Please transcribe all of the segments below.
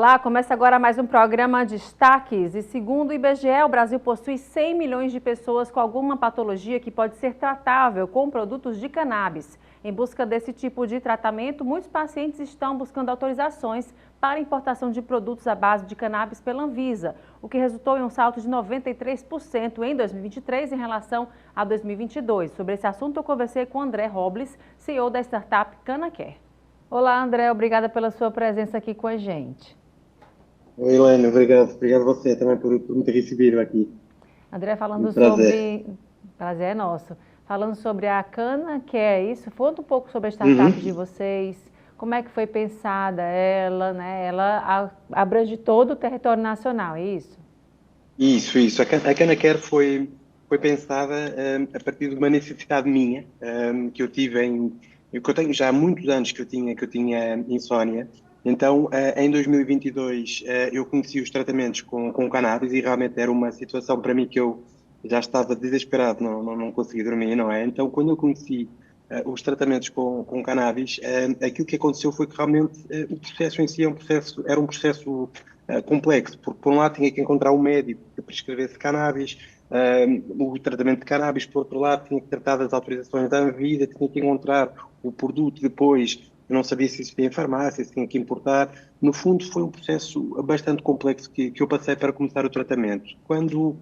Olá, começa agora mais um programa Destaques. E segundo o IBGE, o Brasil possui 100 milhões de pessoas com alguma patologia que pode ser tratável com produtos de cannabis. Em busca desse tipo de tratamento, muitos pacientes estão buscando autorizações para importação de produtos à base de cannabis pela Anvisa, o que resultou em um salto de 93% em 2023 em relação a 2022. Sobre esse assunto, eu conversei com André Robles, CEO da startup CanaCare. Olá, André, obrigada pela sua presença aqui com a gente. Oi, Helena, obrigado. Obrigado a você também por me ter recebido aqui. André, Um falando prazer. sobre... Prazer é nosso. Falando sobre a CanaCare, isso, conta um pouco sobre a startup de Uhum. vocês, como é que foi pensada ela, né? Ela abrange todo o território nacional, é isso? Isso. A Canacare foi pensada a partir de uma necessidade minha, que eu tive que eu tenho já há muitos anos que eu tinha insónia. Então, em 2022, eu conheci os tratamentos com cannabis e realmente era uma situação para mim que eu já estava desesperado, não conseguia dormir, não é? Então, quando eu conheci os tratamentos com cannabis, aquilo que aconteceu foi que realmente o processo em si era um processo complexo, porque por um lado tinha que encontrar um médico que prescrevesse cannabis, o tratamento de cannabis, por outro lado tinha que tratar das autorizações da Anvisa, tinha que encontrar o produto depois, eu não sabia se existia em farmácia, se tinha que importar. No fundo, foi um processo bastante complexo que eu passei para começar o tratamento. Quando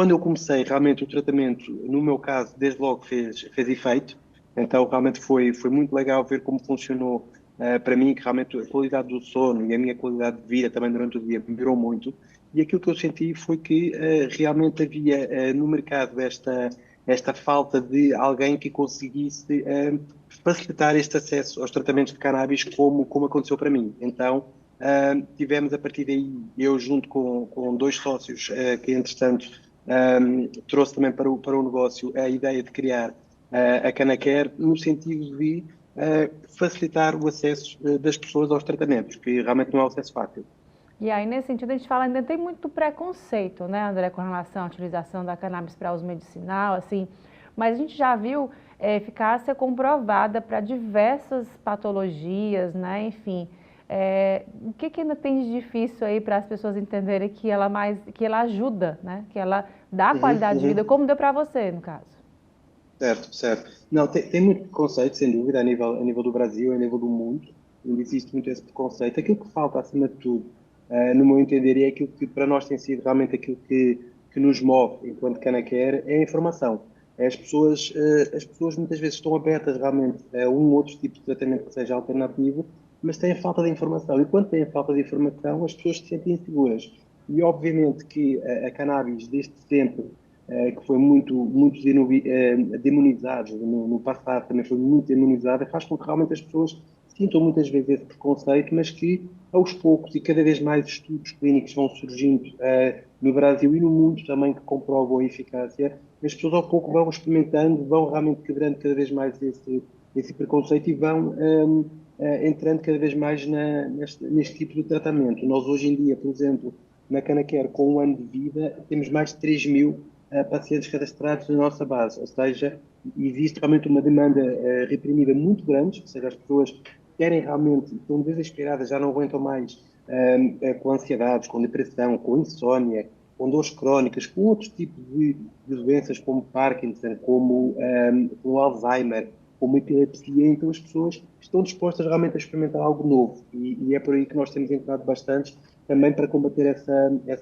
eu comecei realmente o tratamento, no meu caso, desde logo fez efeito, então realmente foi muito legal ver como funcionou para mim, que realmente a qualidade do sono e a minha qualidade de vida também durante o dia melhorou muito. E aquilo que eu senti foi que realmente havia no mercado esta falta de alguém que conseguisse facilitar este acesso aos tratamentos de cannabis como aconteceu para mim. Então, tivemos a partir daí, eu junto com dois sócios que, entretanto, trouxe também para o negócio a ideia de criar a Canacare no sentido de facilitar o acesso das pessoas aos tratamentos, que realmente não é um acesso fácil. E aí, nesse sentido, a gente fala, ainda tem muito preconceito, né, André, com relação à utilização da cannabis para uso medicinal, assim, mas a gente já viu eficácia comprovada para diversas patologias, né, enfim. O que ainda tem de difícil aí para as pessoas entenderem que ela ajuda, né, que ela dá Uhum, qualidade de vida, uhum. como deu para você, no caso? Certo. Não, tem muito preconceito, sem dúvida, a nível do Brasil, a nível do mundo, onde existe muito esse preconceito. Aquilo que falta, acima de tudo, no meu entender, e é aquilo que para nós tem sido realmente aquilo que nos move enquanto Canaquer, é a informação. As pessoas muitas vezes estão abertas realmente a um ou outro tipo de tratamento que seja alternativo, mas têm falta de informação. E quando têm falta de informação, as pessoas se sentem inseguras. E obviamente que a cannabis, desde sempre, que foi muito demonizado no passado, também foi muito demonizada, faz com que realmente as pessoas sintam muitas vezes esse preconceito, mas que aos poucos e cada vez mais estudos clínicos vão surgindo no Brasil e no mundo também que comprovam a eficácia, as pessoas ao pouco vão experimentando, vão realmente quebrando cada vez mais esse preconceito e vão entrando cada vez mais neste tipo de tratamento. Nós hoje em dia, por exemplo, na Canacare, com um ano de vida, temos mais de 3 mil pacientes cadastrados na nossa base, ou seja, existe realmente uma demanda reprimida muito grande, ou seja, as pessoas querem realmente, estão desesperadas, já não aguentam mais com ansiedades, com depressão, com insónia, com dores crónicas, com outros tipos de doenças como Parkinson, como Alzheimer, como epilepsia, então as pessoas estão dispostas realmente a experimentar algo novo e é por aí que nós temos entrado bastante também para combater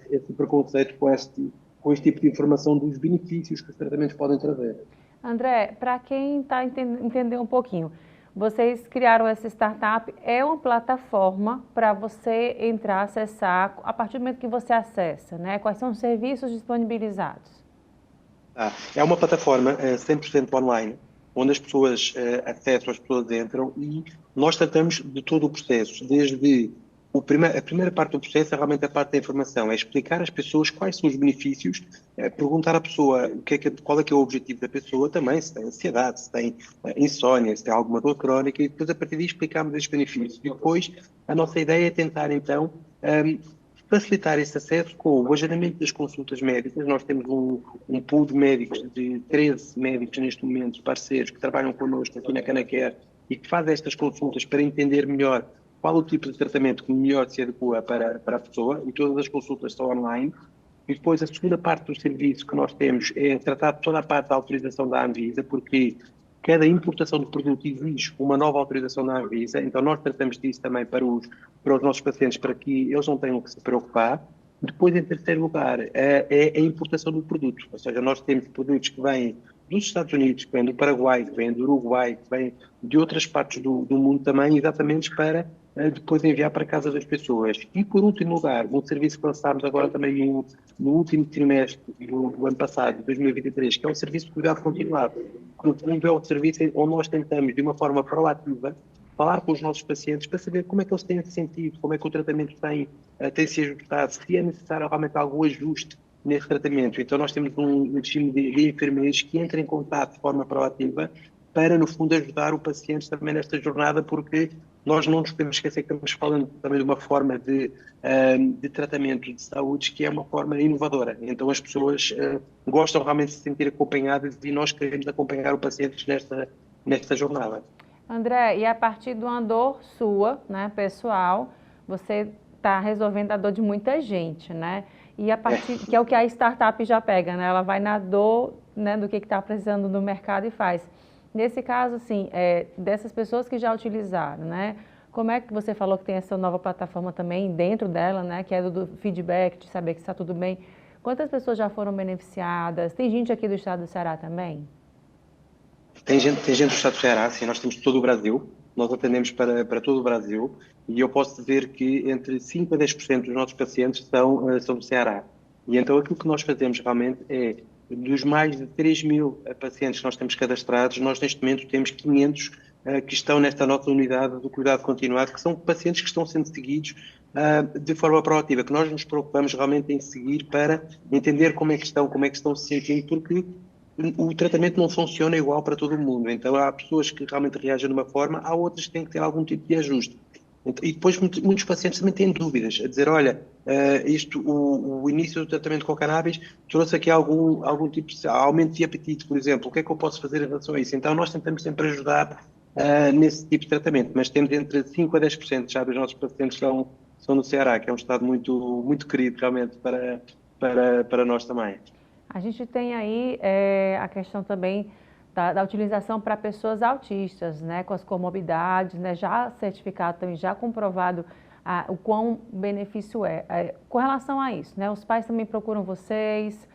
esse preconceito com este tipo de informação dos benefícios que os tratamentos podem trazer. André, para quem está entender um pouquinho, vocês criaram essa startup, é uma plataforma para você entrar, acessar, a partir do momento que você acessa, né? Quais são os serviços disponibilizados? É uma plataforma 100% online, onde as pessoas acessam, as pessoas entram e nós tratamos de todo o processo, desde a primeira parte do processo é realmente a parte da informação, é explicar às pessoas quais são os benefícios, perguntar à pessoa qual é que é o objetivo da pessoa também, se tem ansiedade, se tem insónia, se tem alguma dor crónica, e depois a partir daí explicamos esses benefícios. E depois a nossa ideia é tentar então facilitar esse acesso com o agendamento das consultas médicas. Nós temos um pool de médicos, de 13 médicos neste momento, parceiros, que trabalham connosco aqui na Canacare e que fazem estas consultas para entender melhor qual o tipo de tratamento que melhor se adequa para a pessoa, e todas as consultas são online. E depois a segunda parte do serviço que nós temos é tratar toda a parte da autorização da Anvisa, porque cada importação de produto exige uma nova autorização da Anvisa, então nós tratamos disso também para os nossos pacientes, para que eles não tenham que se preocupar. Depois, em terceiro lugar, é a importação do produto, ou seja, nós temos produtos que vêm dos Estados Unidos, que vêm do Paraguai, que vêm do Uruguai, que vêm de outras partes do mundo também, exatamente para depois enviar para casa das pessoas. E, por último lugar, um serviço que lançámos agora também no último trimestre do ano passado, de 2023, que é o serviço de cuidado continuado. No fundo, é um serviço onde nós tentamos, de uma forma proativa, falar com os nossos pacientes para saber como é que eles têm sentido, como é que o tratamento tem se ajustado, se é necessário realmente algum ajuste nesse tratamento. Então, nós temos um time de enfermeiros que entra em contato de forma proativa para, no fundo, ajudar o paciente também nesta jornada, porque nós não nos podemos esquecer que estamos falando também de uma forma de tratamento de saúde que é uma forma inovadora. Então, as pessoas gostam realmente de se sentir acompanhadas e nós queremos acompanhar o paciente nesta jornada. André, e a partir de uma dor sua, né, pessoal, você está resolvendo a dor de muita gente, né? E a partir, que é o que a startup já pega, né? Ela vai na dor, né, do que está precisando no mercado e faz. Nesse caso, assim, dessas pessoas que já utilizaram, né? Como é que você falou que tem essa nova plataforma também dentro dela, né? Que é do feedback, de saber que está tudo bem. Quantas pessoas já foram beneficiadas? Tem gente aqui do estado do Ceará também? Tem gente do estado do Ceará, sim, nós temos todo o Brasil, nós atendemos para todo o Brasil e eu posso dizer que entre 5 a 10% dos nossos pacientes são do Ceará. E então aquilo que nós fazemos realmente é, dos mais de 3.000 pacientes que nós temos cadastrados, nós neste momento temos 500 que estão nesta nossa unidade do cuidado continuado, que são pacientes que estão sendo seguidos de forma proativa, que nós nos preocupamos realmente em seguir para entender como é que estão se sentindo, porque o tratamento não funciona igual para todo mundo. Então, há pessoas que realmente reagem de uma forma, há outras que têm que ter algum tipo de ajuste. E depois, muitos pacientes também têm dúvidas, a dizer, olha, o início do tratamento com o cannabis trouxe aqui algum tipo de aumento de apetite, por exemplo, o que é que eu posso fazer em relação a isso? Então, nós tentamos sempre ajudar nesse tipo de tratamento, mas temos entre 5 a 10% já dos nossos pacientes são no Ceará, que é um estado muito, muito querido realmente para nós também. A gente tem aí a questão também da utilização para pessoas autistas, né, com as comorbidades, né, já certificado também, já comprovado o quão benefício é. Com relação a isso, né, os pais também procuram vocês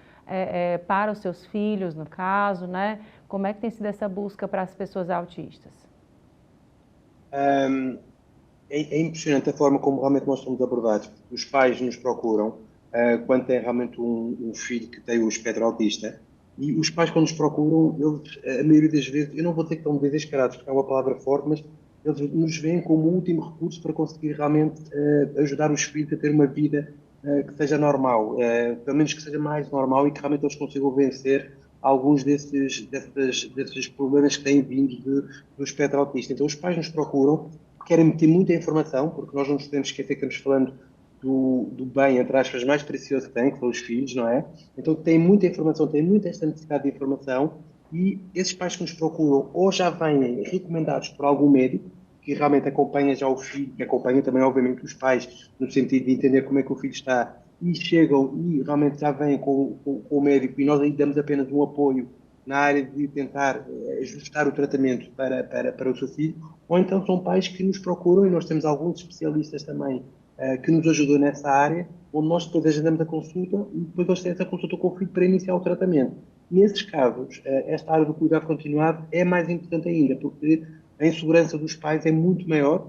para os seus filhos, no caso, né? Como é que tem sido essa busca para as pessoas autistas? É impressionante a forma como realmente nós somos abordados. Os pais nos procuram quando tem realmente um filho que tem o espectro autista, e os pais, quando nos procuram, eles, a maioria das vezes, eu não vou dizer que estão desesperados, porque é uma palavra forte, mas eles nos veem como o último recurso para conseguir realmente ajudar os filhos a ter uma vida que seja normal, pelo menos que seja mais normal e que realmente eles consigam vencer alguns desses problemas que têm vindo do espectro autista. Então, os pais nos procuram, querem meter muita informação, porque nós não nos podemos esquecer que estamos falando do bem, entre aspas, mais precioso que tem, que são os filhos, não é? Então tem muita informação, tem muita esta necessidade de informação, e esses pais que nos procuram ou já vêm recomendados por algum médico, que realmente acompanha já o filho, que acompanha também, obviamente, os pais, no sentido de entender como é que o filho está, e chegam e realmente já vêm com o médico, e nós aí damos apenas um apoio na área de tentar ajustar o tratamento para o seu filho, ou então são pais que nos procuram, e nós temos alguns especialistas também que nos ajudam nessa área, onde nós depois agendamos a consulta e depois eles têm essa consulta com o filho para iniciar o tratamento. Nesses casos, esta área do cuidado continuado é mais importante ainda, porque a insegurança dos pais é muito maior,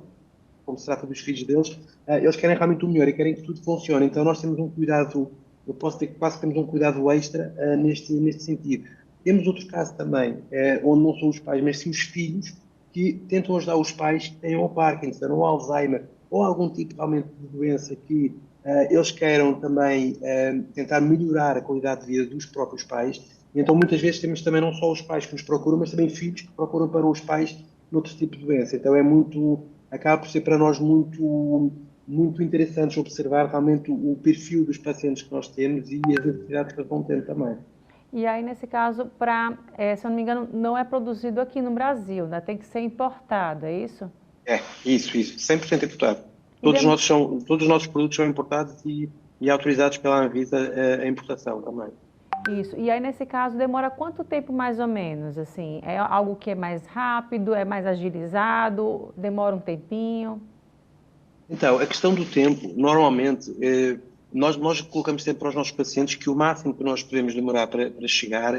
como se trata dos filhos deles, eles querem realmente o melhor e querem que tudo funcione. Então nós temos um cuidado, eu posso dizer que quase temos um cuidado extra neste sentido. Temos outro caso também, onde não são os pais, mas sim os filhos, que tentam ajudar os pais que têm o Parkinson ou o Alzheimer ou algum tipo realmente de doença que eles queiram também tentar melhorar a qualidade de vida dos próprios pais. E então muitas vezes temos também não só os pais que nos procuram, mas também filhos que procuram para os pais noutro tipo de doença. Então acaba por ser para nós muito interessante observar realmente o perfil dos pacientes que nós temos e as necessidades que eles vão tendo também. E aí, nesse caso, se eu não me engano, não é produzido aqui no Brasil, né? Tem que ser importado, é isso? Isso, 100% importado. E dem- Todos os nossos produtos são importados e autorizados pela Anvisa a importação também. Isso. E aí, nesse caso, demora quanto tempo mais ou menos? Assim, é algo que é mais rápido, é mais agilizado, demora um tempinho? Então, a questão do tempo, normalmente, nós colocamos sempre para os nossos pacientes que o máximo que nós podemos demorar para chegar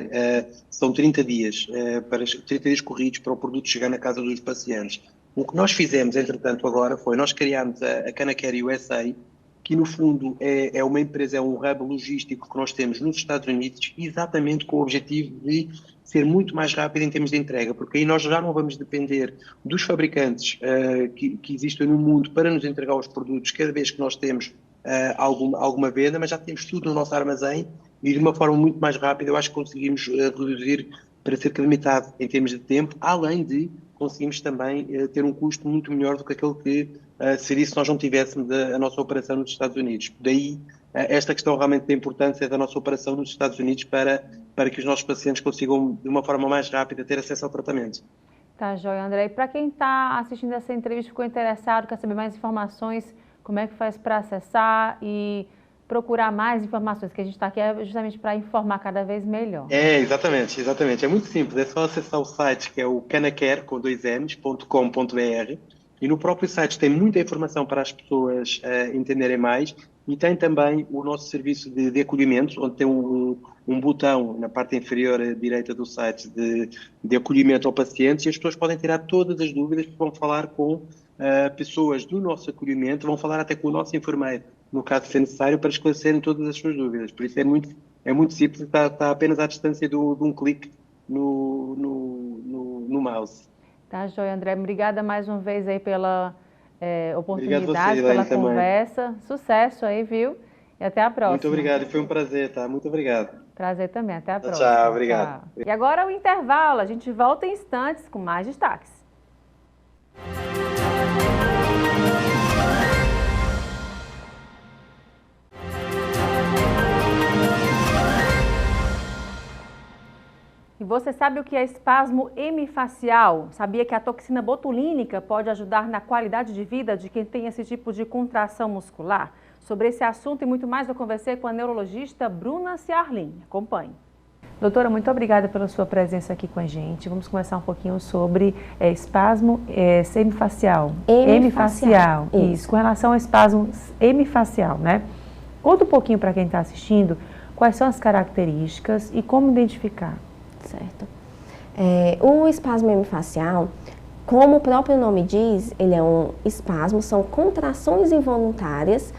são 30 dias, 30 dias corridos para o produto chegar na casa dos pacientes. O que nós fizemos, entretanto, agora foi, nós criámos a Canacare USA, que no fundo é uma empresa, é um hub logístico que nós temos nos Estados Unidos, exatamente com o objetivo de ser muito mais rápido em termos de entrega, porque aí nós já não vamos depender dos fabricantes que existem no mundo para nos entregar os produtos cada vez que nós temos alguma venda, mas já temos tudo no nosso armazém e de uma forma muito mais rápida eu acho que conseguimos reduzir para cerca de metade em termos de tempo, além de conseguimos também ter um custo muito melhor do que aquele que seria se nós não tivéssemos a nossa operação nos Estados Unidos. Daí esta questão realmente da importância da nossa operação nos Estados Unidos para que os nossos pacientes consigam, de uma forma mais rápida, ter acesso ao tratamento. Tá, joia, André. E para quem está assistindo essa entrevista, ficou interessado, quer saber mais informações, como é que faz para acessar e procurar mais informações, que a gente está aqui justamente para informar cada vez melhor. Exatamente. É muito simples, é só acessar o site que é o canacare, com 2ns.com.br, e no próprio site tem muita informação para as pessoas entenderem mais, e tem também o nosso serviço de acolhimento, onde tem um botão na parte inferior direita do site de acolhimento ao paciente, e as pessoas podem tirar todas as dúvidas, vão falar com pessoas do nosso acolhimento, vão falar até com o nosso enfermeiro, no caso de ser necessário, para esclarecerem todas as suas dúvidas. Por isso é muito simples, está apenas à distância de um clique no mouse. Tá, joia, André. Obrigada mais uma vez aí pela oportunidade, Obrigado você, pela Elaine, conversa. Também. Sucesso aí, viu? E até a próxima. Muito obrigado, foi um prazer, tá? Muito obrigado. Prazer também, até a próxima. Tchau, obrigado. Tchau. E agora o intervalo, a gente volta em instantes com mais destaques. E você sabe o que é espasmo hemifacial? Sabia que a toxina botulínica pode ajudar na qualidade de vida de quem tem esse tipo de contração muscular? Sobre esse assunto e muito mais, eu conversei com a neurologista Bruna Ciarlin. Acompanhe. Doutora, muito obrigada pela sua presença aqui com a gente. Vamos conversar um pouquinho sobre espasmo hemifacial. Hemifacial. Isso, com relação ao espasmo hemifacial, né? Conta um pouquinho para quem está assistindo quais são as características e como identificar. Certo. O espasmo hemifacial, como o próprio nome diz, ele é um espasmo, são contrações involuntárias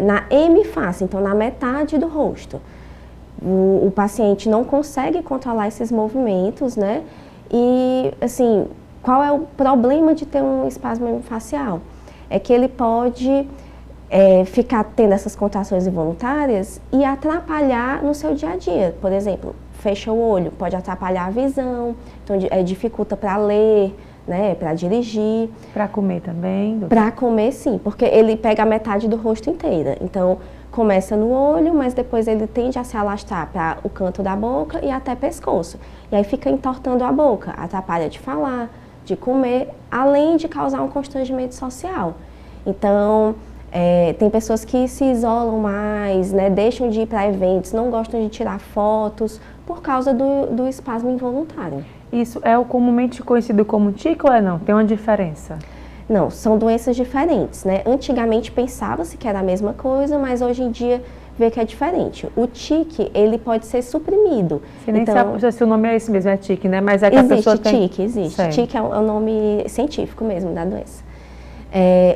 na hemiface, então na metade do rosto. O paciente não consegue controlar esses movimentos, né? E, assim, qual é o problema de ter um espasmo hemifacial? É que ele pode ficar tendo essas contrações involuntárias e atrapalhar no seu dia a dia. Por exemplo, fecha o olho, pode atrapalhar a visão, então dificulta para ler, né, para dirigir. Para comer também? Para comer, sim, porque ele pega a metade do rosto inteira. Então, começa no olho, mas depois ele tende a se alastrar para o canto da boca e até pescoço. E aí fica entortando a boca, atrapalha de falar, de comer, além de causar um constrangimento social. Então, tem pessoas que se isolam mais, né, deixam de ir para eventos, não gostam de tirar fotos por causa do espasmo involuntário. Isso é o comumente conhecido como tique ou não? Tem uma diferença? Não, são doenças diferentes, né? Antigamente pensava-se que era a mesma coisa, mas hoje em dia vê que é diferente. O tique, ele pode ser suprimido. Você nem sabe se o nome é esse mesmo, é tique, né? Mas é que a pessoa tem... Existe. Tique é o nome científico mesmo da doença.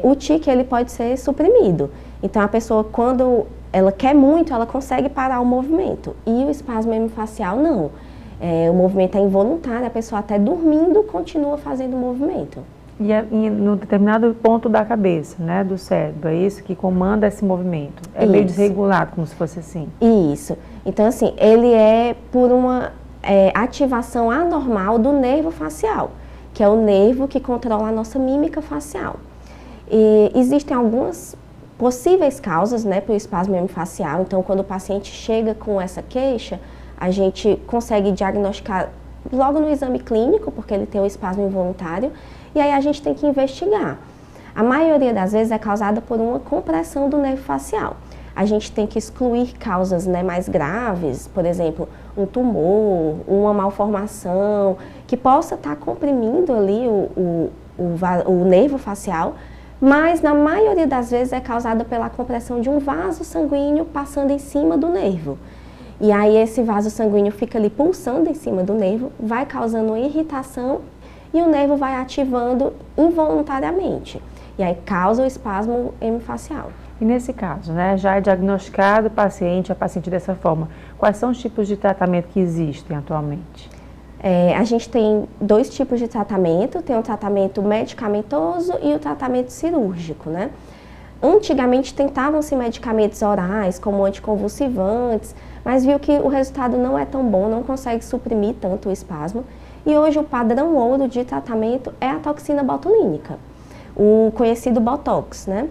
O tique, ele pode ser suprimido. Então, a pessoa, quando ela quer muito, ela consegue parar o movimento. E o espasmo hemifacial, não. O movimento é involuntário, a pessoa até dormindo continua fazendo o movimento. E no determinado ponto da cabeça, né, do cérebro, é isso que comanda esse movimento? É meio desregulado, como se fosse assim? Isso. Então, assim, ele é por uma ativação anormal do nervo facial, que é o nervo que controla a nossa mímica facial. E existem algumas possíveis causas, né, para o espasmo hemifacial. Então, quando o paciente chega com essa queixa, a gente consegue diagnosticar logo no exame clínico, porque ele tem o espasmo involuntário, e aí a gente tem que investigar. A maioria das vezes é causada por uma compressão do nervo facial. A gente tem que excluir causas, né, mais graves, por exemplo, um tumor, uma malformação, que possa estar comprimindo ali o nervo facial, mas na maioria das vezes é causada pela compressão de um vaso sanguíneo passando em cima do nervo. E aí esse vaso sanguíneo fica ali pulsando em cima do nervo, vai causando uma irritação e o nervo vai ativando involuntariamente. E aí causa o espasmo hemifacial. E nesse caso, né, já é diagnosticado a paciente dessa forma, quais são os tipos de tratamento que existem atualmente? A gente tem 2 tipos de tratamento, tem o tratamento medicamentoso e o tratamento cirúrgico, né? Antigamente tentavam-se medicamentos orais, como anticonvulsivantes, mas viu que o resultado não é tão bom, não consegue suprimir tanto o espasmo. E hoje o padrão ouro de tratamento é a toxina botulínica, o conhecido Botox, né?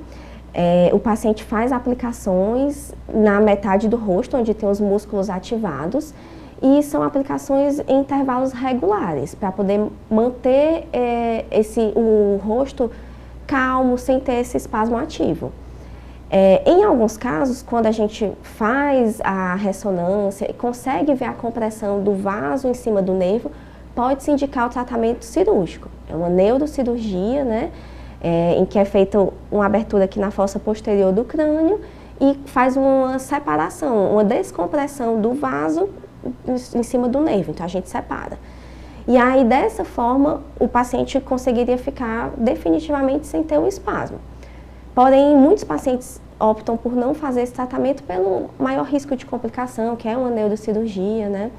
O paciente faz aplicações na metade do rosto, onde tem os músculos ativados, e são aplicações em intervalos regulares, para poder manter o rosto calmo, sem ter esse espasmo ativo. Em alguns casos, quando a gente faz a ressonância e consegue ver a compressão do vaso em cima do nervo, pode-se indicar o tratamento cirúrgico. É uma neurocirurgia, né? Em que é feita uma abertura aqui na fossa posterior do crânio e faz uma separação, uma descompressão do vaso em cima do nervo, então a gente separa. E aí, dessa forma, o paciente conseguiria ficar definitivamente sem ter o espasmo. Porém, muitos pacientes optam por não fazer esse tratamento pelo maior risco de complicação, que é uma neurocirurgia, né?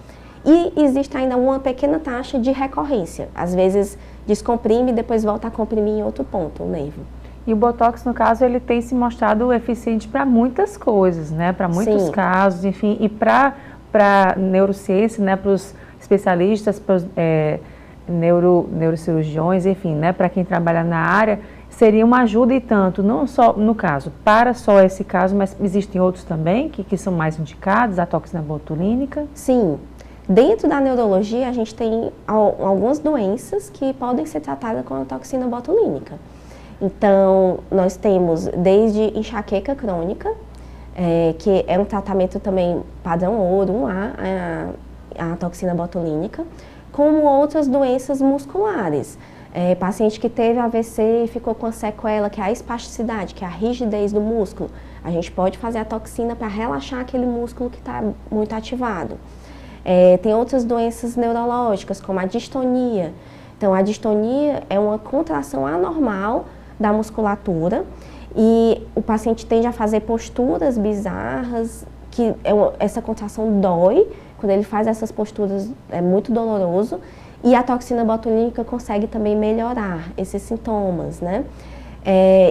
E existe ainda uma pequena taxa de recorrência. Às vezes descomprime e depois volta a comprimir em outro ponto o nervo. E o Botox, no caso, ele tem se mostrado eficiente para muitas coisas, né? Para muitos casos, enfim, e para neurociência, né? Para os especialistas, para os neurocirurgiões, enfim, né? Para quem trabalha na área, seria uma ajuda e tanto, não só no caso, para só esse caso, mas existem outros também que são mais indicados, a toxina botulínica? Sim. Dentro da neurologia, a gente tem algumas doenças que podem ser tratadas com a toxina botulínica. Então, nós temos desde enxaqueca crônica, que é um tratamento também padrão ouro, 1A, a toxina botulínica, como outras doenças musculares. Paciente que teve AVC e ficou com a sequela, que é a espasticidade, que é a rigidez do músculo. A gente pode fazer a toxina para relaxar aquele músculo que está muito ativado. Tem outras doenças neurológicas, como a distonia. Então, a distonia é uma contração anormal da musculatura e o paciente tende a fazer posturas bizarras, que essa contração dói. Quando ele faz essas posturas, é muito doloroso. E a toxina botulínica consegue também melhorar esses sintomas, né?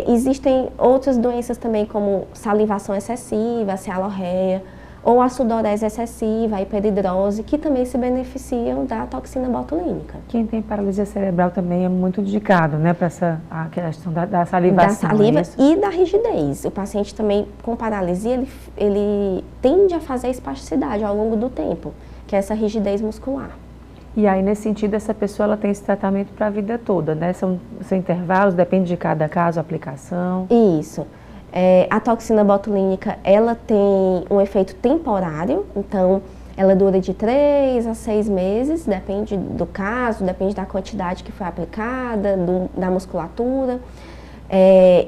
Existem outras doenças também, como salivação excessiva, a cialorreia, ou a sudorese excessiva, a hiperidrose, que também se beneficiam da toxina botulínica. Quem tem paralisia cerebral também é muito indicado, né, para a questão da salivação. Da saliva e da rigidez. O paciente também com paralisia, ele tende a fazer espasticidade ao longo do tempo, que é essa rigidez muscular. E aí, nesse sentido, essa pessoa ela tem esse tratamento para a vida toda, né? São intervalos, depende de cada caso, a aplicação. Isso. A toxina botulínica, ela tem um efeito temporário, então ela dura de 3 a 6 meses, depende do caso, depende da quantidade que foi aplicada, da musculatura.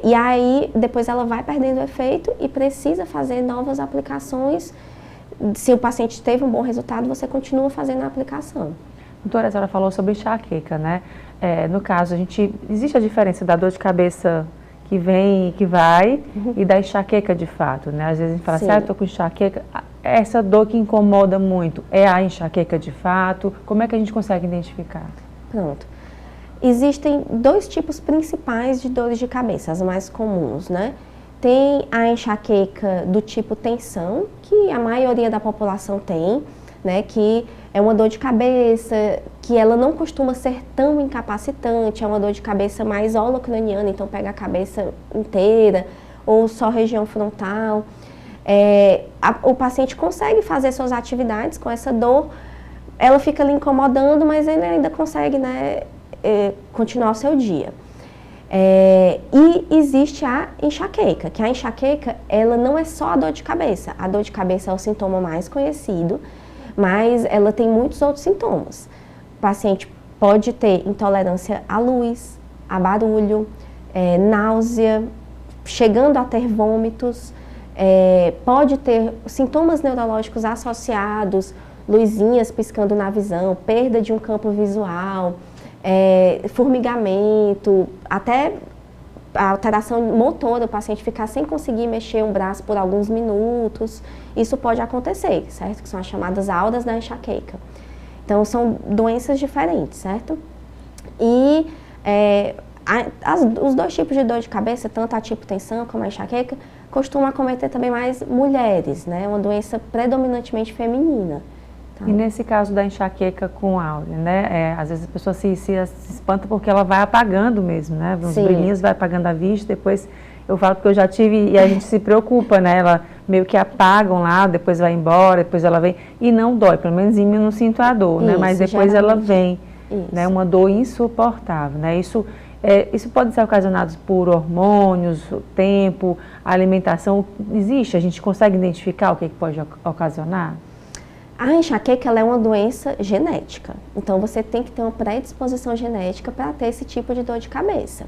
E aí, depois ela vai perdendo o efeito e precisa fazer novas aplicações. Se o paciente teve um bom resultado, você continua fazendo a aplicação. Doutora, a senhora falou sobre enxaqueca, né? No caso, existe a diferença da dor de cabeça que vem e que vai, e da enxaqueca de fato, né? Às vezes a gente fala assim, eu tô com enxaqueca, essa dor que incomoda muito, é a enxaqueca de fato? Como é que a gente consegue identificar? Pronto. Existem 2 tipos principais de dores de cabeça, as mais comuns, né? Tem a enxaqueca do tipo tensão, que a maioria da população tem, né? Que é uma dor de cabeça, que ela não costuma ser tão incapacitante, é uma dor de cabeça mais holocraniana, então pega a cabeça inteira, ou só região frontal. O paciente consegue fazer suas atividades com essa dor, ela fica ali incomodando, mas ele ainda consegue, né, continuar o seu dia. E existe a enxaqueca, que a enxaqueca, ela não é só a dor de cabeça. A dor de cabeça é o sintoma mais conhecido, mas ela tem muitos outros sintomas. O paciente pode ter intolerância à luz, a barulho, náusea, chegando a ter vômitos, pode ter sintomas neurológicos associados, luzinhas piscando na visão, perda de um campo visual, formigamento, até a alteração motora, o paciente ficar sem conseguir mexer um braço por alguns minutos, isso pode acontecer, certo? Que são as chamadas auras da enxaqueca. Então, são doenças diferentes, certo? E os dois tipos de dor de cabeça, tanto a hipertensão como a enxaqueca, costumam acometer também mais mulheres, né? É uma doença predominantemente feminina. Tá? E nesse caso da enxaqueca com áurea, né? Às vezes a pessoa se espanta porque ela vai apagando mesmo, né? Os brilhinhos vai apagando a vista, depois eu falo porque eu já tive e a gente se preocupa, né? Ela meio que apagam lá, depois vai embora, depois ela vem e não dói, pelo menos em mim eu não sinto a dor, né? Mas depois ela vem, né? Uma dor insuportável, né? Isso pode ser ocasionado por hormônios, o tempo, a alimentação. Existe? A gente consegue identificar o que pode ocasionar? A enxaqueca ela é uma doença genética, então você tem que ter uma predisposição genética para ter esse tipo de dor de cabeça.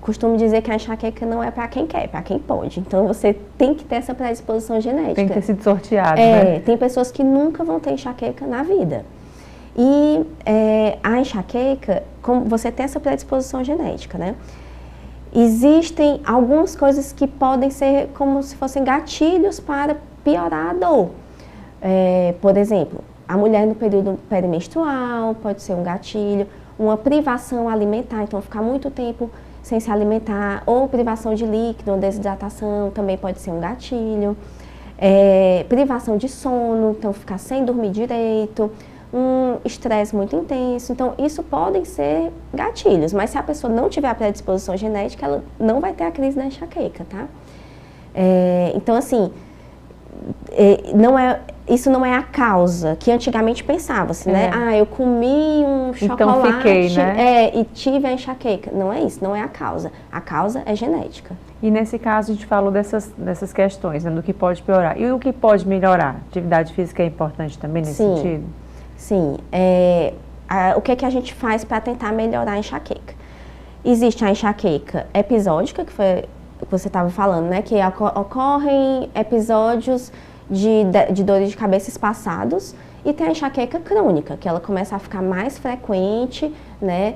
Costumo dizer que a enxaqueca não é para quem quer, é para quem pode. Então você tem que ter essa predisposição genética. Tem que ter sido sorteado, né? Tem pessoas que nunca vão ter enxaqueca na vida. E a enxaqueca, como você tem essa predisposição genética, né? Existem algumas coisas que podem ser como se fossem gatilhos para piorar a dor. Por exemplo, a mulher no período perimenstrual pode ser um gatilho, uma privação alimentar, então ficar muito tempo sem se alimentar, ou privação de líquido, ou desidratação também pode ser um gatilho, privação de sono, então ficar sem dormir direito, um estresse muito intenso, então isso podem ser gatilhos, mas se a pessoa não tiver a predisposição genética, ela não vai ter a crise da enxaqueca, tá? Então assim, isso não é a causa, que antigamente pensava-se, né? Eu comi um chocolate, então fiquei, né? E tive a enxaqueca. Não é isso, não é a causa é genética. E nesse caso a gente falou dessas questões, né, do que pode piorar. E o que pode melhorar? Atividade física é importante também nesse sentido? Sim. O que a gente faz para tentar melhorar a enxaqueca? Existe a enxaqueca episódica, que foi o que você estava falando, né? Que ocorrem episódios de dores de cabeça espaçados, e tem a enxaqueca crônica, que ela começa a ficar mais frequente, né?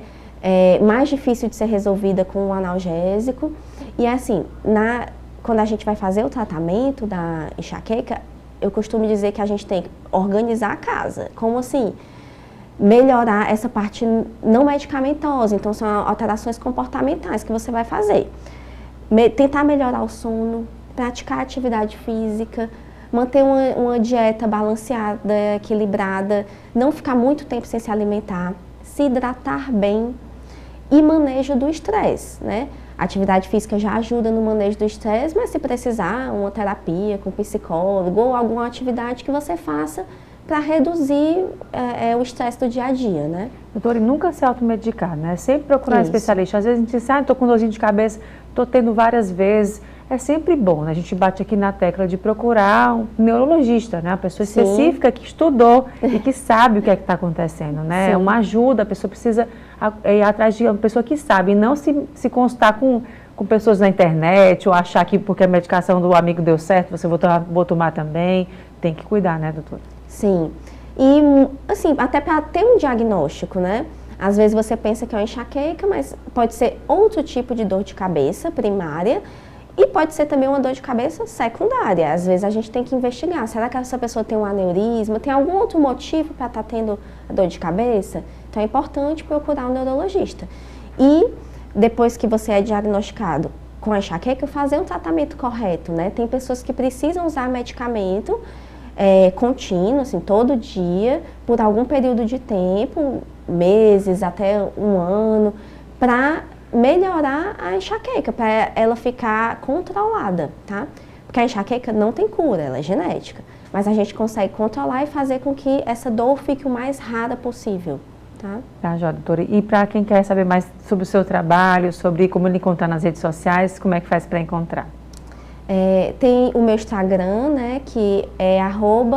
Mais difícil de ser resolvida com um analgésico. E assim, quando a gente vai fazer o tratamento da enxaqueca, eu costumo dizer que a gente tem que organizar a casa. Como assim? Melhorar essa parte não medicamentosa, então são alterações comportamentais que você vai fazer. Tentar melhorar o sono, praticar atividade física, manter uma dieta balanceada, equilibrada, não ficar muito tempo sem se alimentar, se hidratar bem e manejo do estresse, né? A atividade física já ajuda no manejo do estresse, mas se precisar, uma terapia com psicólogo ou alguma atividade que você faça para reduzir o estresse do dia a dia, né? Doutora, e nunca se automedicar, né? Sempre procurar um especialista. Às vezes a gente diz, estou com dorzinha de cabeça, estou tendo várias vezes. É sempre bom, né? A gente bate aqui na tecla de procurar um neurologista, né? Uma pessoa específica que estudou e que sabe o que é que está acontecendo, né? É uma ajuda, a pessoa precisa ir atrás de uma pessoa que sabe, e não se constar com pessoas na internet, ou achar que porque a medicação do amigo deu certo, você vou tomar também. Tem que cuidar, né, doutora? Sim. E, assim, até para ter um diagnóstico, né? Às vezes você pensa que é uma enxaqueca, mas pode ser outro tipo de dor de cabeça primária, e pode ser também uma dor de cabeça secundária. Às vezes a gente tem que investigar. Será que essa pessoa tem um aneurisma? Tem algum outro motivo para estar tendo dor de cabeça? Então é importante procurar um neurologista. E depois que você é diagnosticado com a enxaqueca, fazer um tratamento correto, né? Tem pessoas que precisam usar medicamento contínuo, assim, todo dia, por algum período de tempo, meses, até um ano, para melhorar a enxaqueca, para ela ficar controlada, tá? Porque a enxaqueca não tem cura, ela é genética, mas a gente consegue controlar e fazer com que essa dor fique o mais rara possível, tá? Tá, Jó, doutora. E para quem quer saber mais sobre o seu trabalho, sobre como ele encontrar nas redes sociais, como é que faz para encontrar? Tem o meu Instagram, né, que é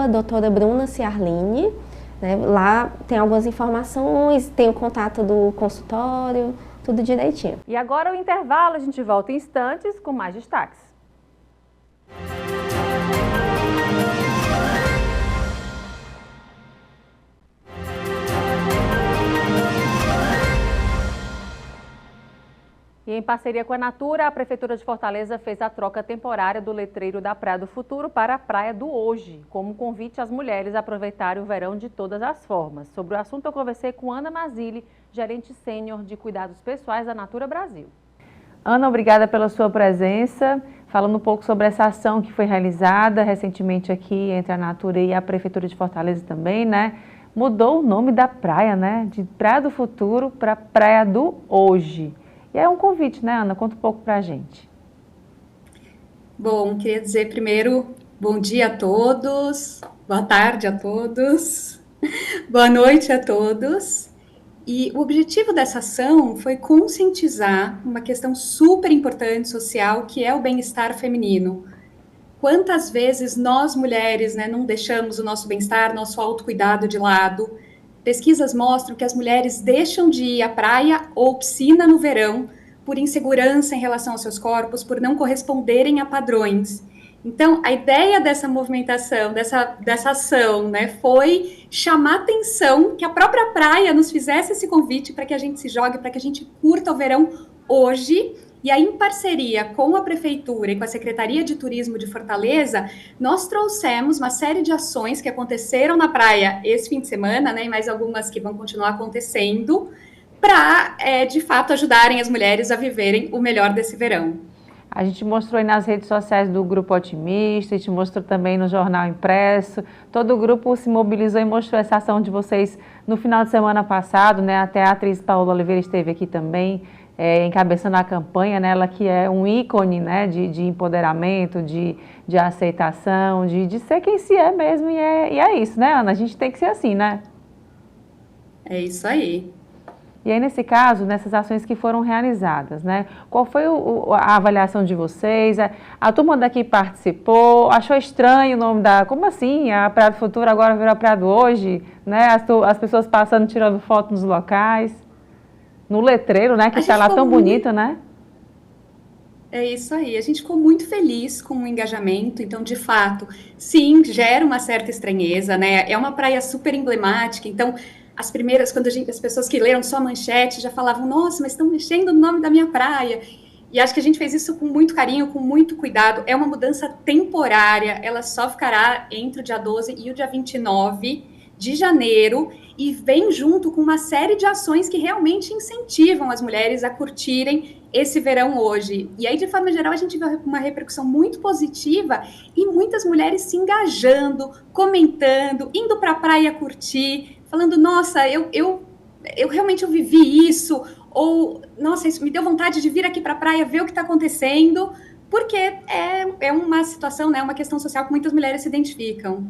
@doutora-Bruna-Ciarline, né? Lá tem algumas informações, tem o contato do consultório, tudo direitinho. E agora o intervalo, a gente volta em instantes com mais destaques. E em parceria com a Natura, a Prefeitura de Fortaleza fez a troca temporária do letreiro da Praia do Futuro para a Praia do Hoje, como convite às mulheres a aproveitarem o verão de todas as formas. Sobre o assunto eu conversei com Ana Mazzilli, gerente sênior de cuidados pessoais da Natura Brasil. Ana, obrigada pela sua presença. Falando um pouco sobre essa ação que foi realizada recentemente aqui entre a Natura e a Prefeitura de Fortaleza também, né? Mudou o nome da praia, né? De Praia do Futuro para Praia do Hoje. E é um convite, né, Ana? Conta um pouco para a gente. Bom, queria dizer primeiro, bom dia a todos, boa tarde a todos, boa noite a todos. E o objetivo dessa ação foi conscientizar uma questão super importante social, que é o bem-estar feminino. Quantas vezes nós, mulheres, né, não deixamos o nosso bem-estar, nosso autocuidado de lado? Pesquisas mostram que as mulheres deixam de ir à praia ou piscina no verão por insegurança em relação aos seus corpos, por não corresponderem a padrões. Então, a ideia dessa movimentação, dessa ação, né, foi chamar atenção, que a própria praia nos fizesse esse convite para que a gente se jogue, para que a gente curta o verão hoje. E aí, em parceria com a Prefeitura e com a Secretaria de Turismo de Fortaleza, nós trouxemos uma série de ações que aconteceram na praia esse fim de semana, né, e mais algumas que vão continuar acontecendo, para, de fato, ajudarem as mulheres a viverem o melhor desse verão. A gente mostrou aí nas redes sociais do Grupo Otimista, a gente mostrou também no Jornal Impresso, todo o grupo se mobilizou e mostrou essa ação de vocês no final de semana passado, né? Até a atriz Paola Oliveira esteve aqui também, encabeçando a campanha, né? Ela que é um ícone, né? de empoderamento, de aceitação, de ser quem se é mesmo, e é isso, né, Ana? A gente tem que ser assim, né? É isso aí. E aí, nesse caso, nessas ações que foram realizadas, né? Qual foi a avaliação de vocês? A turma daqui participou, achou estranho o nome da... Como assim? A Praia do Futuro agora virou a Praia do Hoje, né? As pessoas passando, tirando foto nos locais, no letreiro, né? Que está lá tão bonito, né? É isso aí, a gente ficou muito feliz com o engajamento, então, de fato, sim, gera uma certa estranheza, né? É uma praia super emblemática, então... As primeiras, as pessoas que leram só a manchete já falavam, nossa, mas estão mexendo no nome da minha praia. E acho que a gente fez isso com muito carinho, com muito cuidado. É uma mudança temporária, ela só ficará entre o dia 12 e o dia 29 de janeiro e vem junto com uma série de ações que realmente incentivam as mulheres a curtirem esse verão hoje. E aí, de forma geral, a gente vê uma repercussão muito positiva e muitas mulheres se engajando, comentando, indo para a praia curtir, falando, nossa, eu realmente vivi isso, ou, nossa, isso me deu vontade de vir aqui para a praia ver o que está acontecendo, porque é uma situação, né, uma questão social que muitas mulheres se identificam.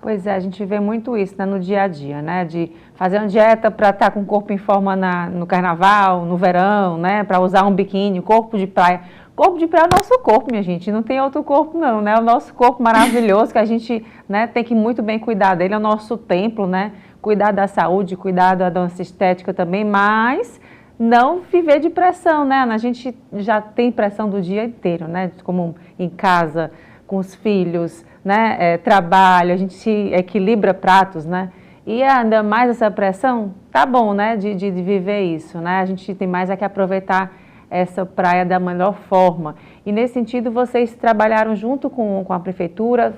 Pois é, a gente vê muito isso, né, no dia a dia, né, de fazer uma dieta para estar com o corpo em forma no carnaval, no verão, né, para usar um biquíni, corpo de praia. Corpo de praia é o nosso corpo, minha gente, não tem outro corpo não, né, o nosso corpo maravilhoso que a gente, né, tem que muito bem cuidar dele, é o nosso templo, né, cuidar da saúde, cuidar da nossa estética também, mas não viver de pressão, né, Ana? A gente já tem pressão do dia inteiro, né, como em casa, com os filhos, né, trabalho, a gente se equilibra pratos, né, e ainda mais essa pressão, tá bom, né, de viver isso, né, a gente tem mais que aproveitar essa praia da melhor forma. E nesse sentido, vocês trabalharam junto com a prefeitura,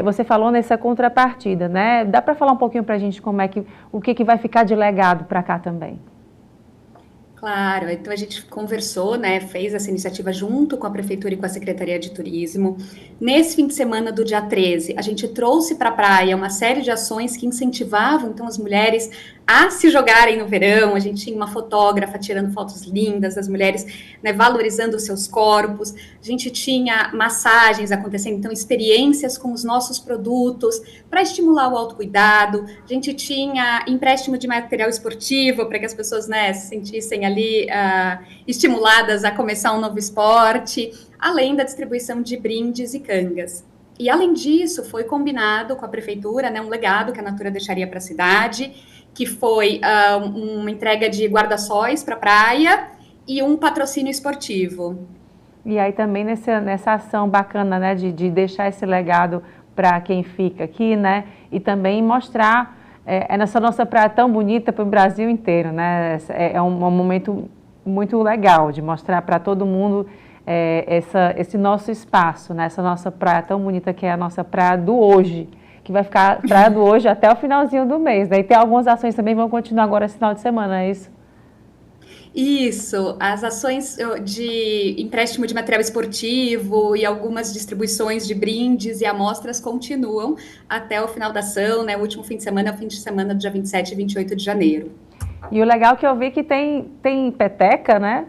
você falou nessa contrapartida, né? Dá para falar um pouquinho para a gente como o que vai ficar de legado para cá também? Claro, então a gente conversou, né, fez essa iniciativa junto com a Prefeitura e com a Secretaria de Turismo. Nesse fim de semana do dia 13, a gente trouxe para a praia uma série de ações que incentivavam, então, as mulheres a se jogarem no verão. A gente tinha uma fotógrafa tirando fotos lindas das mulheres, né, valorizando os seus corpos. A gente tinha massagens acontecendo, então, experiências com os nossos produtos para estimular o autocuidado. A gente tinha empréstimo de material esportivo para que as pessoas, né, se sentissem ali estimuladas a começar um novo esporte, além da distribuição de brindes e cangas. E, além disso, foi combinado com a Prefeitura, né, um legado que a Natura deixaria para a cidade, que foi uma entrega de guarda-sóis para a praia e um patrocínio esportivo. E aí também nessa ação bacana, né, de deixar esse legado para quem fica aqui, né, e também mostrar nessa nossa praia tão bonita para o Brasil inteiro, né, é um momento muito legal de mostrar para todo mundo esse nosso espaço, né, essa nossa praia tão bonita que é a nossa praia do hoje, que vai ficar praia do hoje até o finalzinho do mês, né, e tem algumas ações também que vão continuar agora esse final de semana, é isso? Isso, as ações de empréstimo de material esportivo e algumas distribuições de brindes e amostras continuam até o final da ação, né? O último fim de semana é o fim de semana do dia 27 e 28 de janeiro. E o legal é que eu vi que tem peteca, né?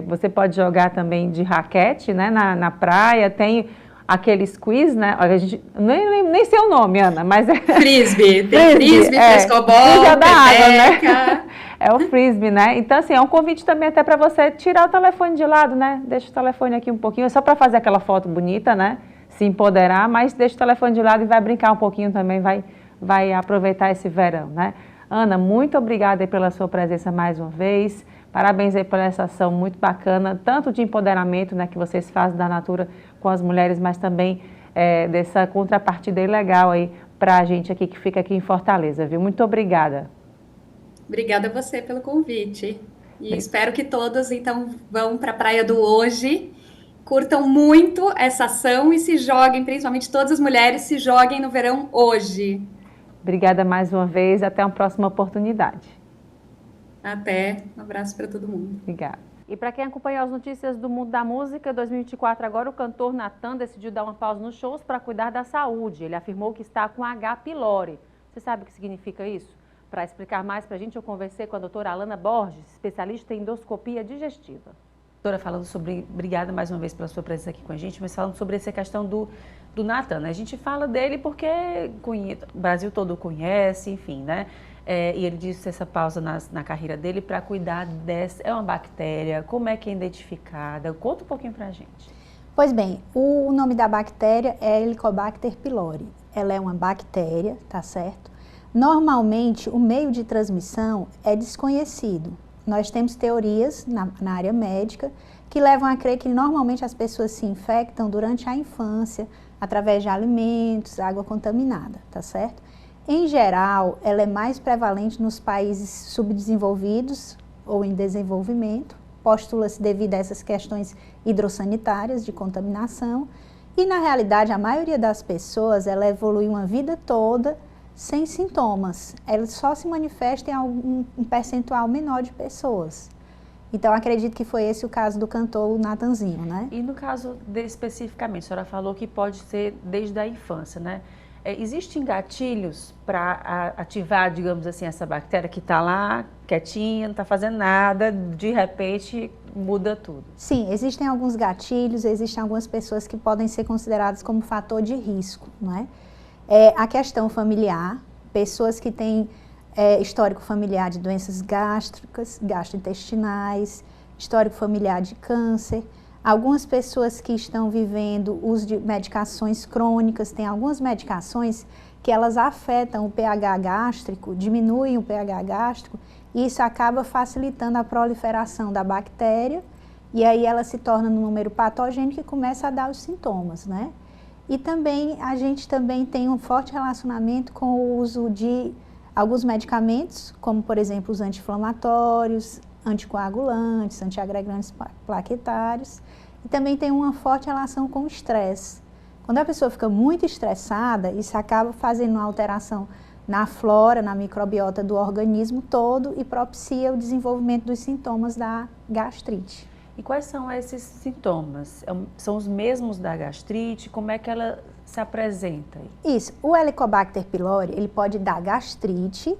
Você pode jogar também de raquete, né? Na praia, tem aqueles quiz, né? A gente, nem sei o nome, Ana, mas é... Frisbee, tem frisbee, frescobol, da água, né? peteca. É o frisbee, né? Então, assim, é um convite também até para você tirar o telefone de lado, né? Deixa o telefone aqui um pouquinho, só para fazer aquela foto bonita, né? Se empoderar, mas deixa o telefone de lado e vai brincar um pouquinho também, vai aproveitar esse verão, né? Ana, muito obrigada aí pela sua presença mais uma vez. Parabéns aí por essa ação muito bacana, tanto de empoderamento, né, que vocês fazem da Natura com as mulheres, mas também dessa contrapartida aí legal aí para a gente aqui que fica aqui em Fortaleza, viu? Muito obrigada. Obrigada a você pelo convite. E espero que todos, então, vão para a Praia do Hoje, curtam muito essa ação e se joguem, principalmente todas as mulheres, se joguem no verão hoje. Obrigada mais uma vez, até uma próxima oportunidade. Até, um abraço para todo mundo. Obrigada. E para quem acompanhou as notícias do mundo da música, 2024 agora o cantor Natan decidiu dar uma pausa nos shows para cuidar da saúde. Ele afirmou que está com H. pylori. Você sabe o que significa isso? Para explicar mais para a gente, eu conversei com a doutora Alana Borges, especialista em endoscopia digestiva. Doutora, falando sobre, obrigada mais uma vez pela sua presença aqui com a gente, mas falando sobre essa questão do Natan, né? A gente fala dele porque o Brasil todo conhece, enfim, né? E ele disse essa pausa na carreira dele para cuidar dessa, é uma bactéria, como é que é identificada? Conta um pouquinho para a gente. Pois bem, o nome da bactéria é Helicobacter pylori. Ela é uma bactéria, tá certo? Normalmente, o meio de transmissão é desconhecido. Nós temos teorias na área médica que levam a crer que normalmente as pessoas se infectam durante a infância, através de alimentos, água contaminada, tá certo? Em geral, ela é mais prevalente nos países subdesenvolvidos ou em desenvolvimento, postula-se devido a essas questões hidrossanitárias de contaminação, e na realidade a maioria das pessoas, ela evolui uma vida toda sem sintomas, ela só se manifesta em um percentual menor de pessoas. Então, acredito que foi esse o caso do cantor Natanzinho, né? E no caso especificamente, a senhora falou que pode ser desde a infância, né? Existem gatilhos para ativar, digamos assim, essa bactéria que está lá, quietinha, não está fazendo nada, de repente muda tudo? Sim, existem alguns gatilhos, existem algumas pessoas que podem ser consideradas como fator de risco, não é? A questão familiar, pessoas que têm histórico familiar de doenças gástricas, gastrointestinais, histórico familiar de câncer, algumas pessoas que estão vivendo uso de medicações crônicas, tem algumas medicações que elas afetam o pH gástrico, diminuem o pH gástrico, e isso acaba facilitando a proliferação da bactéria, e aí ela se torna num número patogênico e começa a dar os sintomas, né? E também, a gente também tem um forte relacionamento com o uso de alguns medicamentos, como por exemplo os anti-inflamatórios, anticoagulantes, antiagregantes plaquetários, e também tem uma forte relação com o estresse. Quando a pessoa fica muito estressada, isso acaba fazendo uma alteração na flora, na microbiota do organismo todo e propicia o desenvolvimento dos sintomas da gastrite. E quais são esses sintomas? São os mesmos da gastrite? Como é que ela se apresenta? Isso, o Helicobacter pylori, ele pode dar gastrite,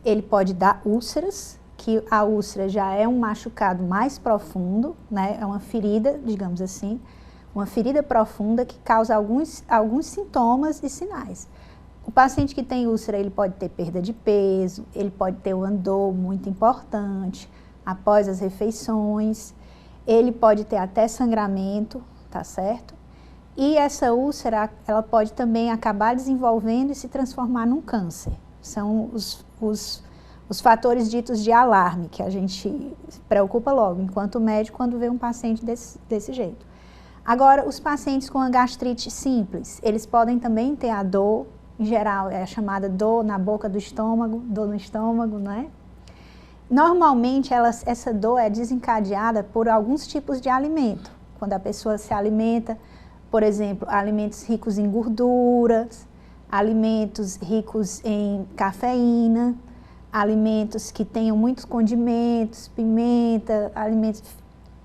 ele pode dar úlceras, que a úlcera já é um machucado mais profundo, né? É uma ferida, digamos assim, uma ferida profunda que causa alguns sintomas e sinais. O paciente que tem úlcera, ele pode ter perda de peso, ele pode ter o andor muito importante após as refeições, ele pode ter até sangramento, tá certo? E essa úlcera, ela pode também acabar desenvolvendo e se transformar num câncer. São os fatores ditos de alarme, que a gente se preocupa logo, enquanto médico, quando vê um paciente desse jeito. Agora, os pacientes com a gastrite simples, eles podem também ter a dor, em geral, é a chamada dor na boca do estômago, dor no estômago, não é? Normalmente, essa dor é desencadeada por alguns tipos de alimento. Quando a pessoa se alimenta, por exemplo, alimentos ricos em gorduras, alimentos ricos em cafeína, alimentos que tenham muitos condimentos, pimenta, alimentos,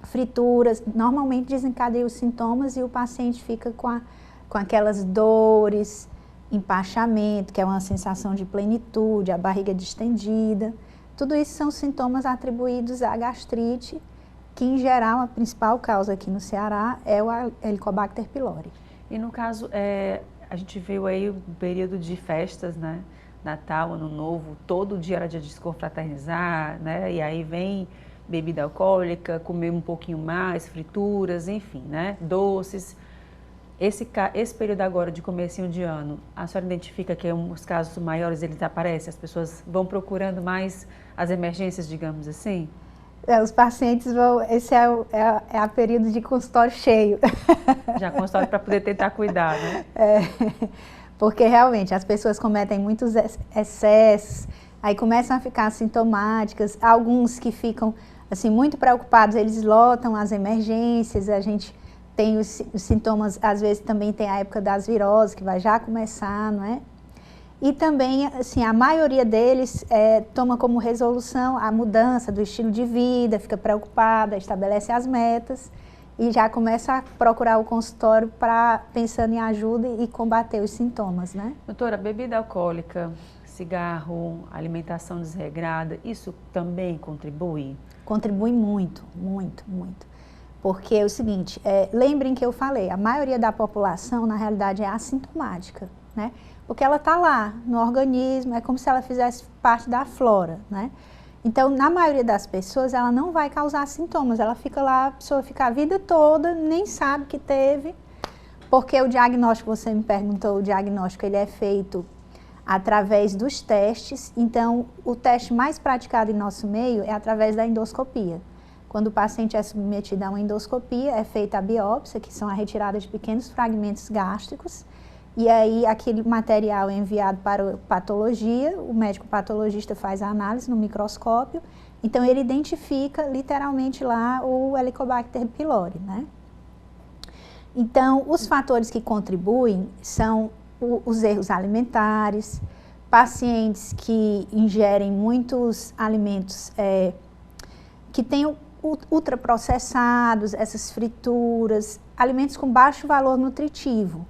frituras, normalmente desencadeiam os sintomas e o paciente fica com aquelas dores, empachamento, que é uma sensação de plenitude, a barriga distendida. Tudo isso são sintomas atribuídos à gastrite, que em geral a principal causa aqui no Ceará é o Helicobacter pylori. E no caso, a gente viu aí o período de festas, né? Natal, Ano Novo, todo dia era dia de se confraternizar, né? E aí vem bebida alcoólica, comer um pouquinho mais, frituras, enfim, né? Doces. Esse período agora de comecinho de ano, a senhora identifica que os casos maiores eles aparecem, as pessoas vão procurando mais as emergências, digamos assim? Os pacientes vão, esse é a período de consultório cheio. Já consultório para poder tentar cuidar, né? Porque realmente as pessoas cometem muitos excessos, aí começam a ficar sintomáticas, alguns que ficam assim muito preocupados, eles lotam as emergências, a gente tem os sintomas, às vezes também tem a época das viroses, que vai já começar, não é? E também, assim, a maioria deles toma como resolução a mudança do estilo de vida, fica preocupada, estabelece as metas e já começa a procurar o consultório pensando em ajuda e combater os sintomas, né? Doutora, bebida alcoólica, cigarro, alimentação desregrada, isso também contribui? Contribui muito, muito, muito. Porque é o seguinte, lembrem que eu falei, a maioria da população, na realidade, é assintomática, né? Porque ela está lá no organismo, é como se ela fizesse parte da flora, né? Então, na maioria das pessoas, ela não vai causar sintomas, ela fica lá, a pessoa fica a vida toda, nem sabe que teve, porque o diagnóstico, você me perguntou, o diagnóstico ele é feito através dos testes, então o teste mais praticado em nosso meio é através da endoscopia. Quando o paciente é submetido a uma endoscopia, é feita a biópsia, que são a retirada de pequenos fragmentos gástricos, e aí aquele material é enviado para a patologia, o médico patologista faz a análise no microscópio, então ele identifica literalmente lá o Helicobacter pylori, né? Então, os fatores que contribuem são os erros alimentares, pacientes que ingerem muitos alimentos que tenham ultraprocessados, essas frituras, alimentos com baixo valor nutritivo.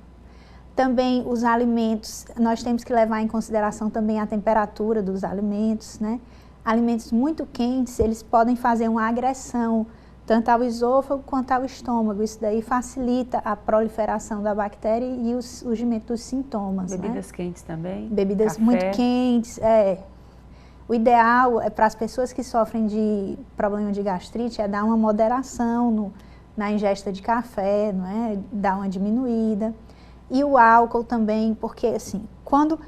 Também os alimentos, nós temos que levar em consideração também a temperatura dos alimentos, né? Alimentos muito quentes, eles podem fazer uma agressão tanto ao esôfago quanto ao estômago. Isso daí facilita a proliferação da bactéria e o surgimento dos sintomas. Bebidas quentes também? Bebidas muito quentes, O ideal é para as pessoas que sofrem de problema de gastrite é dar uma moderação na ingesta de café, não é? Dar uma diminuída. E o álcool também, porque assim, quando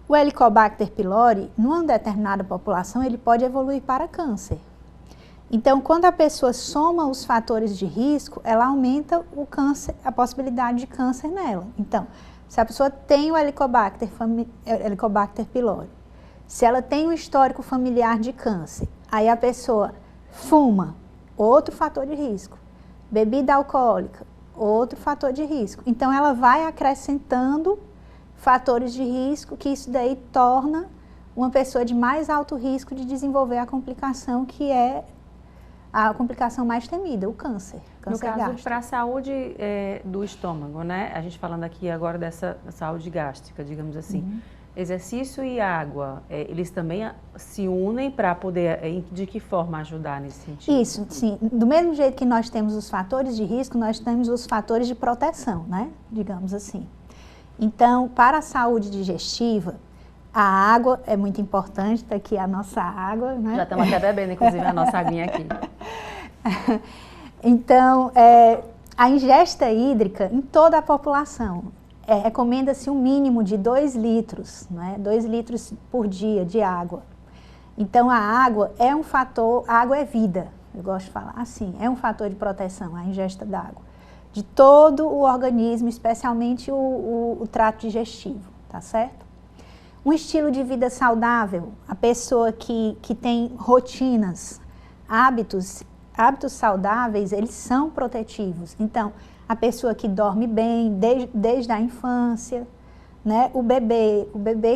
o Helicobacter pylori, numa determinada população, ele pode evoluir para câncer. Então, quando a pessoa soma os fatores de risco, ela aumenta o câncer, a possibilidade de câncer nela. Então, se a pessoa tem o Helicobacter pylori, se ela tem um histórico familiar de câncer, aí a pessoa fuma, outro fator de risco. Bebida alcoólica, outro fator de risco. Então, ela vai acrescentando fatores de risco, que isso daí torna uma pessoa de mais alto risco de desenvolver a complicação que é a complicação mais temida, o câncer. No caso, gástrico. para a saúde do estômago, né? A gente falando aqui agora dessa saúde gástrica, digamos assim. Exercício e água, eles também se unem para poder, de que forma, ajudar nesse sentido? Isso, sim. Do mesmo jeito que nós temos os fatores de risco, nós temos os fatores de proteção, né? Digamos assim. Então, para a saúde digestiva, a água é muito importante, está aqui a nossa água, né? Já estamos até bebendo, inclusive, a nossa aguinha aqui. Então, a ingesta hídrica em toda a população, recomenda-se um mínimo de 2 litros, né? 2 litros por dia de água. Então, a água é um fator, a água é vida, eu gosto de falar assim, é um fator de proteção, a ingesta d'água, de todo o organismo, especialmente o trato digestivo, tá certo? Um estilo de vida saudável, a pessoa que tem rotinas, hábitos saudáveis, eles são protetivos. Então, a pessoa que dorme bem desde a infância, né? O bebê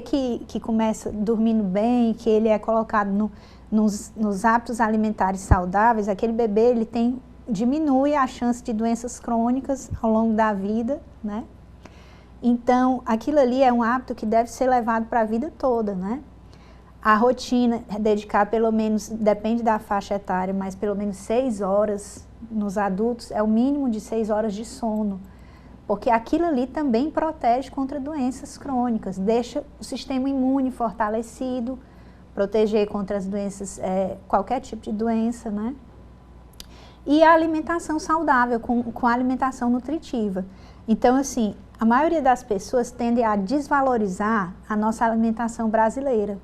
que começa dormindo bem, que ele é colocado nos hábitos alimentares saudáveis, aquele bebê diminui a chance de doenças crônicas ao longo da vida, né? Então, aquilo ali é um hábito que deve ser levado para a vida toda, né? A rotina é dedicar pelo menos, depende da faixa etária, mas pelo menos 6 horas nos adultos, é o mínimo de 6 horas de sono, porque aquilo ali também protege contra doenças crônicas, deixa o sistema imune fortalecido, proteger contra as doenças, qualquer tipo de doença, né? E a alimentação saudável, com a alimentação nutritiva. Então, assim, a maioria das pessoas tende a desvalorizar a nossa alimentação brasileira.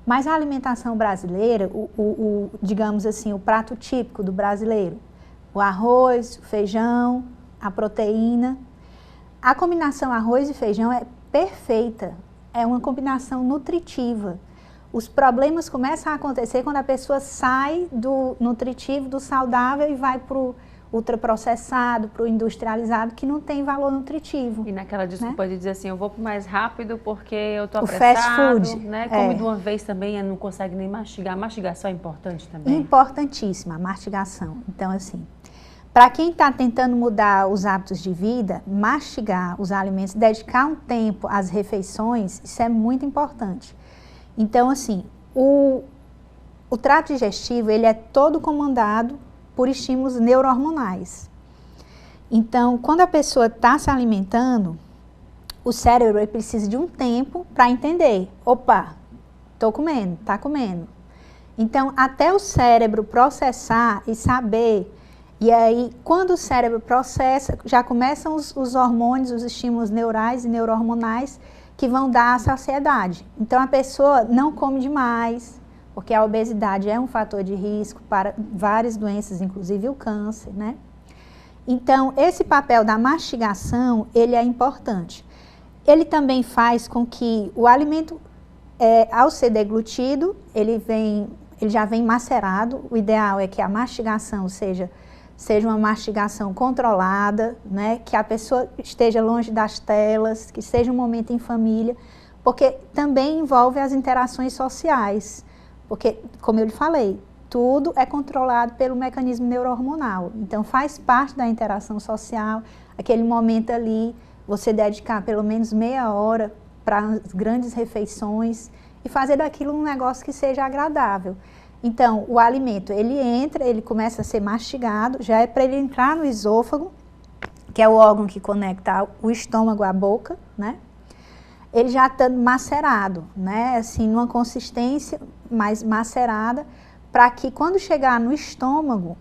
Mas a alimentação brasileira, digamos assim, o prato típico do brasileiro, o arroz, o feijão, a proteína. A combinação arroz e feijão é perfeita, é uma combinação nutritiva. Os problemas começam a acontecer quando a pessoa sai do nutritivo, do saudável e vai para o ultraprocessado, para o industrializado, que não tem valor nutritivo. E naquela desculpa, né, de dizer assim, eu vou mais rápido porque eu estou apressado. O fast food. Né? Come de uma vez também, não consegue nem mastigar. A mastigação é importante também? Importantíssima, a mastigação. Então, assim, para quem está tentando mudar os hábitos de vida, mastigar os alimentos, dedicar um tempo às refeições, isso é muito importante. Então, assim, o trato digestivo, ele é todo comandado por estímulos neurohormonais. Então, quando a pessoa está se alimentando, o cérebro ele precisa de um tempo para entender. Opa, estou comendo, está comendo. Então, até o cérebro processar e saber, e aí, quando o cérebro processa, já começam os hormônios, os estímulos neurais e neurohormonais que vão dar a saciedade. Então, a pessoa não come demais, porque a obesidade é um fator de risco para várias doenças, inclusive o câncer, né? Então, esse papel da mastigação, ele é importante. Ele também faz com que o alimento, ao ser deglutido, ele já vem macerado. O ideal é que a mastigação seja uma mastigação controlada, né? Que a pessoa esteja longe das telas, que seja um momento em família, porque também envolve as interações sociais. Porque, como eu lhe falei, tudo é controlado pelo mecanismo neurohormonal. Então, faz parte da interação social, aquele momento ali, você dedicar pelo menos meia hora para as grandes refeições e fazer daquilo um negócio que seja agradável. Então, o alimento, ele entra, ele começa a ser mastigado, já é para ele entrar no esôfago, que é o órgão que conecta o estômago à boca, né? Ele já está macerado, né? Assim, numa consistência mais macerada, para que quando chegar no estômago,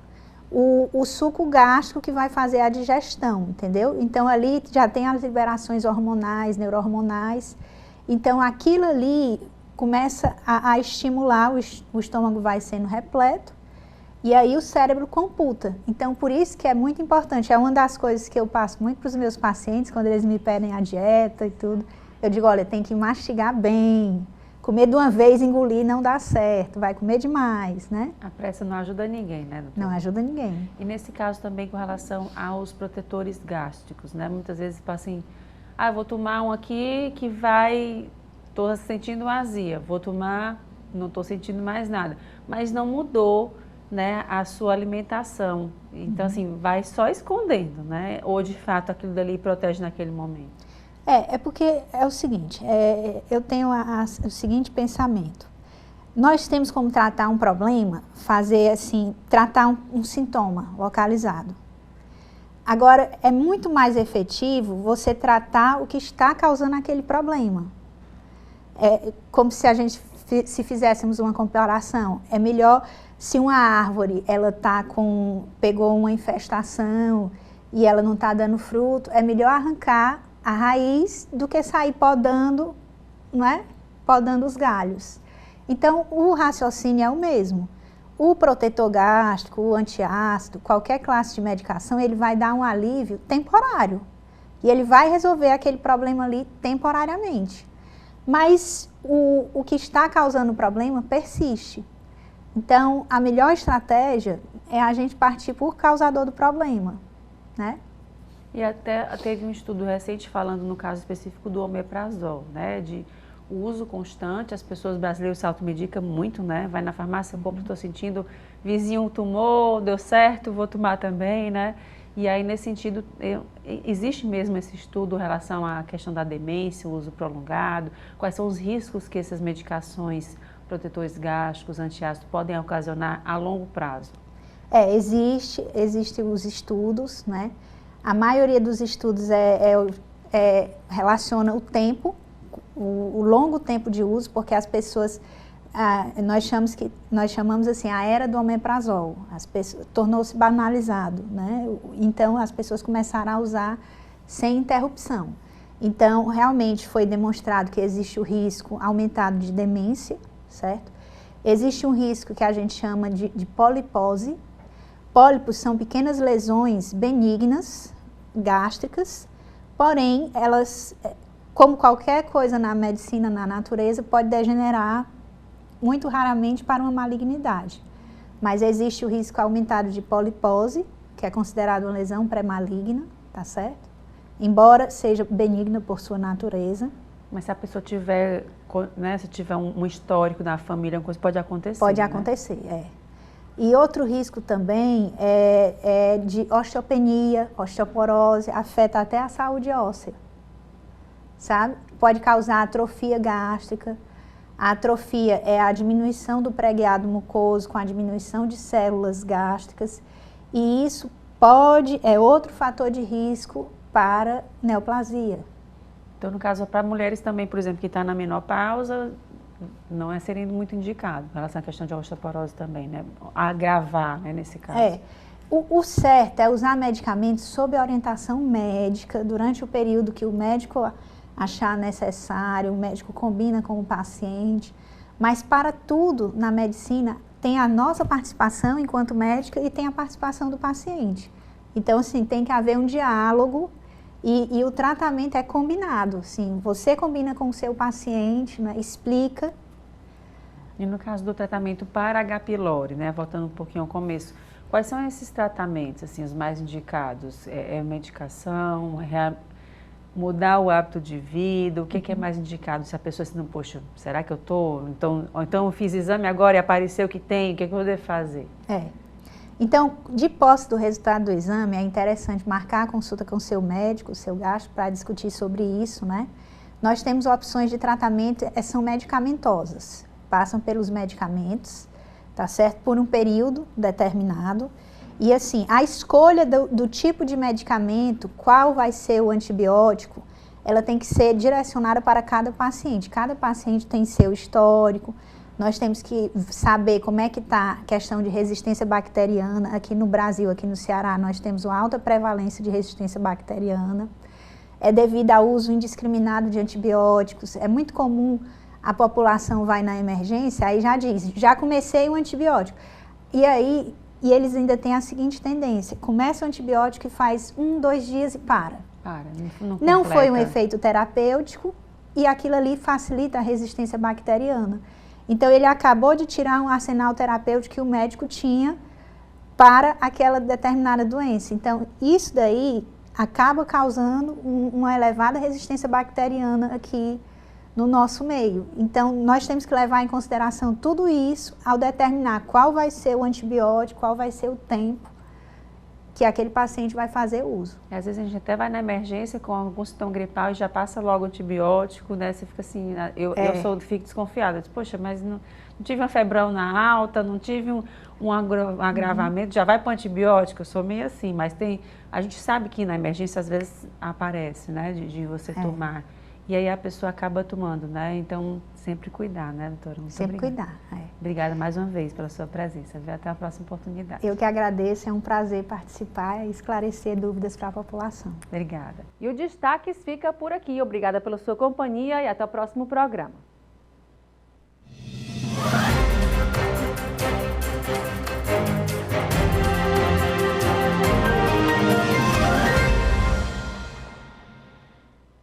o suco gástrico que vai fazer a digestão, entendeu? Então, ali já tem as liberações hormonais, neurohormonais. Então, aquilo ali começa a estimular, o estômago vai sendo repleto, e aí o cérebro computa. Então, por isso que é muito importante, é uma das coisas que eu passo muito para os meus pacientes, quando eles me pedem a dieta e tudo, eu digo, olha, tem que mastigar bem, comer de uma vez, engolir não dá certo, vai comer demais, né? A pressa não ajuda ninguém, né, doutora? Não ajuda ninguém. E nesse caso também com relação aos protetores gástricos, né? Muitas vezes Ah, vou tomar um aqui que vai, estou sentindo azia, vou tomar, não estou sentindo mais nada. Mas não mudou, né, a sua alimentação. Então, assim, vai só escondendo, né? Ou, de fato, aquilo dali protege naquele momento. É porque é o seguinte, eu tenho o seguinte pensamento. Nós temos como tratar um problema, fazer assim, tratar um sintoma localizado. Agora, é muito mais efetivo você tratar o que está causando aquele problema. É como se se fizéssemos uma comparação. É melhor se uma árvore, pegou uma infestação e ela não está dando fruto, é melhor arrancar a raiz do que sair podando, não é? Podando os galhos. Então, o raciocínio é o mesmo. O protetor gástrico, o antiácido, qualquer classe de medicação, ele vai dar um alívio temporário. E ele vai resolver aquele problema ali temporariamente. Mas o que está causando o problema persiste. Então, a melhor estratégia é a gente partir por causador do problema, né? E até teve um estudo recente falando no caso específico do omeprazol, né? De o uso constante, as pessoas brasileiras se automedicam muito, né? Vai na farmácia, compra, estou sentindo, vizinho tomou, deu certo, vou tomar também, né? E aí, nesse sentido, existe mesmo esse estudo em relação à questão da demência, o uso prolongado, quais são os riscos que essas medicações, protetores gástricos, antiácidos, podem ocasionar a longo prazo? Existem os estudos, né? A maioria dos estudos relaciona o tempo, o longo tempo de uso, porque as pessoas, nós chamamos assim, a era do omeprazol, tornou-se banalizado, né? Então, as pessoas começaram a usar sem interrupção. Então, realmente foi demonstrado que existe o risco aumentado de demência, certo? Existe um risco que a gente chama de polipose. Pólipos são pequenas lesões benignas, gástricas, porém, elas, como qualquer coisa na medicina, na natureza, pode degenerar muito raramente para uma malignidade. Mas existe o risco aumentado de polipose, que é considerado uma lesão pré-maligna, tá certo? Embora seja benigna por sua natureza. Mas se a pessoa tiver, né, se tiver um histórico na família, uma coisa pode acontecer. Pode né? acontecer, E outro risco também é de osteopenia, osteoporose, afeta até a saúde óssea, sabe? Pode causar atrofia gástrica. A atrofia é a diminuição do preguiado mucoso com a diminuição de células gástricas. E isso é outro fator de risco para neoplasia. Então, no caso, para mulheres também, por exemplo, que está na menopausa, não é seria muito indicado, em relação à questão de osteoporose também, né? Agravar, né, nesse caso. O certo é usar medicamentos sob orientação médica durante o período que o médico achar necessário, o médico combina com o paciente, mas para tudo na medicina tem a nossa participação enquanto médica e tem a participação do paciente. Então, assim, tem que haver um diálogo e o tratamento é combinado, assim, você combina com o seu paciente, né, explica. E no caso do tratamento para H. pylori, né, voltando um pouquinho ao começo, quais são esses tratamentos, assim, os mais indicados? É medicação, mudar o hábito de vida, o que é mais indicado? Se a pessoa assim, não, poxa, será que eu estou? Então eu fiz exame agora e apareceu que tem, o que eu vou dever fazer? Então, de posse do resultado do exame, é interessante marcar a consulta com o seu médico, o seu gastro, para discutir sobre isso, né? Nós temos opções de tratamento, são medicamentosas, passam pelos medicamentos, tá certo? Por um período determinado. E assim, a escolha do tipo de medicamento, qual vai ser o antibiótico, ela tem que ser direcionada para cada paciente. Cada paciente tem seu histórico. Nós temos que saber como é que está a questão de resistência bacteriana. Aqui no Brasil, aqui no Ceará, nós temos uma alta prevalência de resistência bacteriana. É devido ao uso indiscriminado de antibióticos. É muito comum a população vai na emergência, aí já diz, já comecei o antibiótico. E eles ainda têm a seguinte tendência, começa o antibiótico e faz 1, 2 dias e para. Não foi um efeito terapêutico e aquilo ali facilita a resistência bacteriana. Então, ele acabou de tirar um arsenal terapêutico que o médico tinha para aquela determinada doença. Então, isso daí acaba causando uma elevada resistência bacteriana aqui no nosso meio. Então, nós temos que levar em consideração tudo isso ao determinar qual vai ser o antibiótico, qual vai ser o tempo que aquele paciente vai fazer uso. Às vezes a gente até vai na emergência com algum sintoma gripal e já passa logo o antibiótico, né? Você fica assim, eu fico desconfiada. Poxa, mas não tive uma febrona alta, não tive um agravamento, já vai para o antibiótico? Eu sou meio assim, mas a gente sabe que na emergência às vezes aparece, né? De você tomar. E aí a pessoa acaba tomando, né? Então, sempre cuidar, né, doutora? Muito sempre obrigada. Cuidar. Obrigada mais uma vez pela sua presença. Até a próxima oportunidade. Eu que agradeço, é um prazer participar e esclarecer dúvidas para a população. Obrigada. E o Destaques fica por aqui. Obrigada pela sua companhia e até o próximo programa.